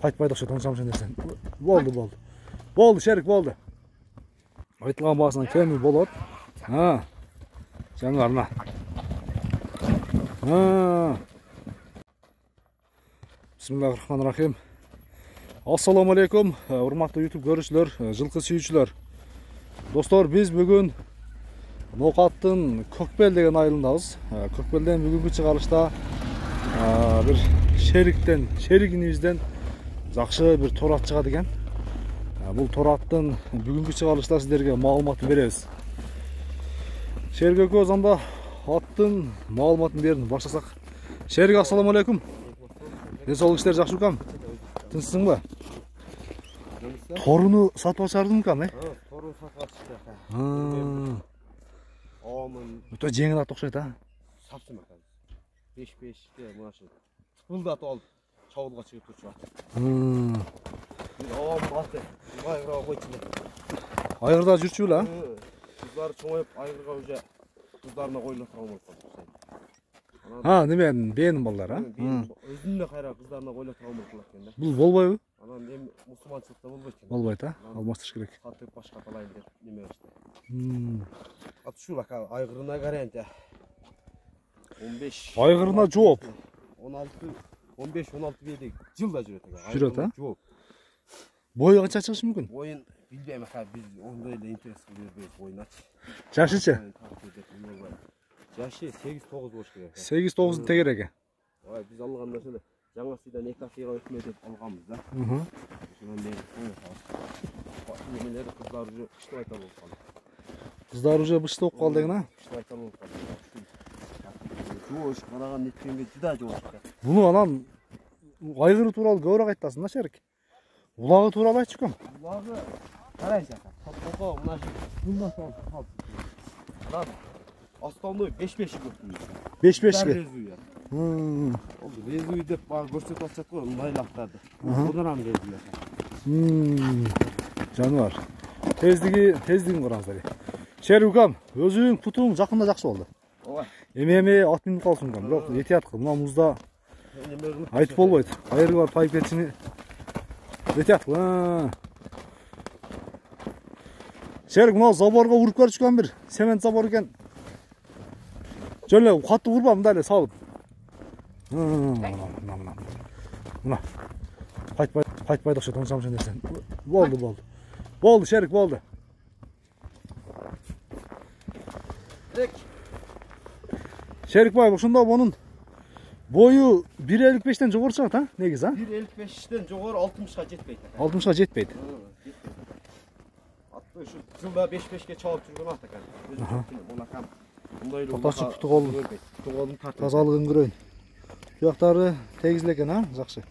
Қайтпайды ұқсайды, оны самшын десен. Болды, Шерік, болды. Айтылған басынан кемі болады. Жаңарына. Бисмиллахиррахманиррахим. Ассаламу алейкум, урматтуу YouTube көрүүчүлөр, жылкы сүйүүчүлөр. Достор, биз бүгүн Ноқаттын Көкбел деген айылындабыз. Көкбелден бүгүнкү чыгарылышта бир шеригинибизден жакшы бир торат чыгат экен. Бул тораттын бүгүнкү чыгарылышта сиздерге маалыматын беребиз. Шерик экөөбүз анда аттын маалыматын берин баштасак. Шерик, ассаламу алейкум. Денсаулык иштер жакшы бекам? Тынчсыңбы? Торуну сатып алчардың кам, Торуну сатып алчык. Өтө жеңил ат окшойт, Сапсым экен. 5-5-те мынашы. Тыпылдатып алып чабуулга чыгып турчу ат. Аты. Айгырга койчу. Айгырда жүрчүбүл, Кыздар чоңоюп айгырга уже кыздарына коюлат болуп калды. Немен бенин балдар, Өзүнө кайра кыздарына коюлат болуп калат экен да. Бул болбойбу? Анан эми мусулманчылыкта болбойт экен. Болбойт, алмаштырыш керек. Сатып башка талайын деп неме кылышты. Ат ушул айгырына гарантия. 15. Айгырына жооп. 15-16 бейдек жылда жүрөт экен. Жүрөт, Жооп. Бою канча чыгышы мүмкүн? Боюн билбейм, биз ондой эле интерес бербейбиз боюначы. Жашычы? Жашы 8-9 болуш керек. 8-9 тегереги. Биз алганда ошо жаңасыдан 2 акыйга өтмө деп алганбыз да. Ошондон бери немелер кыздар уже кыштап айтар болуп калды. Кыздар уже быштап калды деген, Кыштап айтар болуп калды. Жоош караган неткенге жуда жоош экен. Буну анан айгыры тууралуу көбүрөөк айтасың да, Шерик. Улагы тууралуу айтчу кам? Улагы карайсың. Токо мына мында калды. Анан основной 5-5 көптү. 5-5ге. Oldu. Rezuyu деп көрсөтүп атышат го, майлактарды. Одан ам резуйлер. Жаныбар. Тездигин караңыздар. Шерик укам, өзүң путуң жакында жакшы болду. Эми ат минип калсың укам, бирок этият кыл. Мына музда айтып болбойт. Айыры бар пайып кетчини. Этият кыл. Шерик, мына заборго уруп көрчүкөн бир цемент забор экен. Жөн эле катты урба, мындай эле салып. Мына. Кайтпайды окшойт, оны самшын десен. Болду, Шерик, болду. Шерик бай, ошондо монун бою 1.55-тен жогору чыгат, негиз, 1.55-тен жогору 60-га жетпейт. 60-га жетпейт. Атты ушу жылда 5-5ке чабып жүргөн ат экен. Булакам мындай эле Таташы путу колдун тазалыгын көрөйүн. Туяктары тегиз экен, жакшы.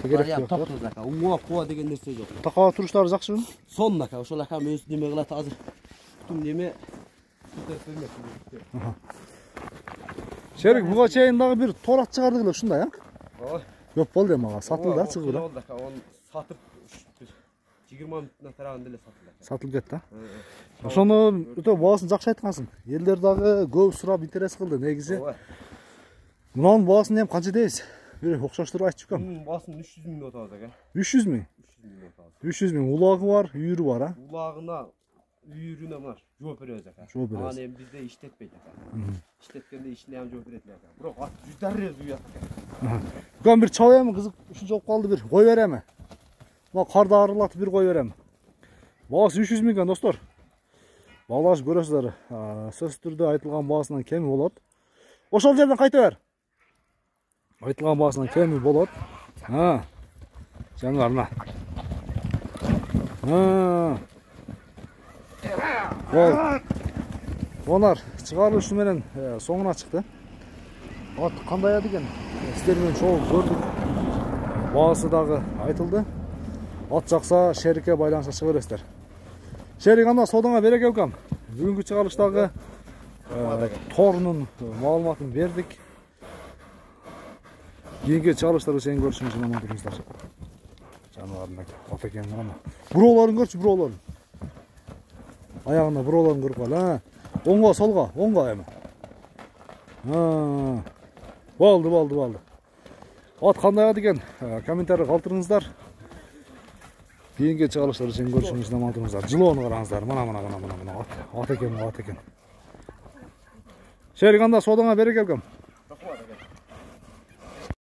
Тегерек туяктар. Куа деген нерсе жок. Такаба туруштары жакшыбы? Сонун ошол өзү неме кылат азыр. Бутум неме Шерик, буга чейин дагы бир торат чыгардык эле ушундай, Көп болду эми ага, сатылды да, чыгып эле. Оны сатып 20 мүнөттөн тараганда эле сатылды. Сатылып кетти, Ошону өтө баасын жакшы айткансың. Элдер дагы көп сурап интерес кылды, негизи. Мунун баасын эми канча дейсиз? Бир окшоштуруп айтчу кам. Мунун баасын 300 миң деп атабыз экен. 300 миң? 300 миң. Улагы бар, үйүрү бар, Улагына, үйүрүнө мына жооп беребиз экен. Аны эми бизде иштетпейт экен. Иштеткенде ичине ham жооп берет эле экен. Бирок ат жүздөр уят экен. Кам бир чабайм, кызык ушунчалык калды, бир кой берем. Мына карды арылатып бир кой берем. Баасы 300 миң экен, достор. Балаш көрөсүздөр. Сөзсүз түрдө айтылган баасынан кеми болот. Ошол жерден кайта бер. Айтылган баасынан кеми болот. Жаңарына. Онар чыгарылышы менен соңуна чыкты. Ат кандай экен? Сиздер менен чогуу көрдүк. Баасы дагы айтылды. Ат жакса Шерикке байланышка чыга бересиздер. Шерик, анда содоңа береке укам. Бүгүнкү чыгарылыштагы торунун маалыматын бердик. Кийинки чыгарылыштарда сени көрүшүңүз үчүн аман болуңуздар. Жаныбарым, ат экен гана. Буроолорун көрчү, буроолорун. Аягында буроолорун көрүп кал, Оңго, солго, оңго эми. Болду. At кандай ат экен? Комментарий калтырыңыздар. Кийинки чыгарылыштар үчүн көрүшүңүздү аман туруңуздар. Жылоону караңыздар. Мына ат экен, ат экен. Шерик анда содаңа береке алкам.